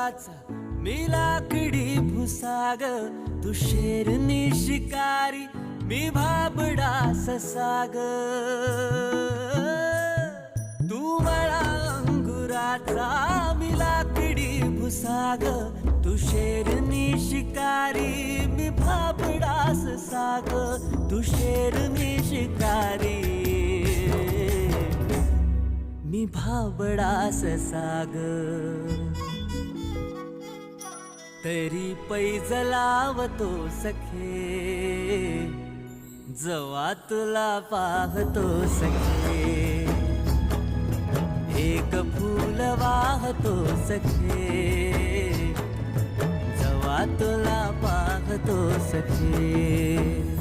अंगुराचा मी लाकडी भुसाग, तू शेरनी शिकारी मी भाबडा ससाग. तू मला अंगुराचा मी लाकडी भुसाग, तू शेरनी शिकारी मी भाबडा ससाग. तू शेरनी शिकारी मी भाबडा ससाग. तरी पैज लावतो सखे, जवा तुला पाहतो सखे. एक फूल वाहतो सखे, जवा तुला पाहतो सखे.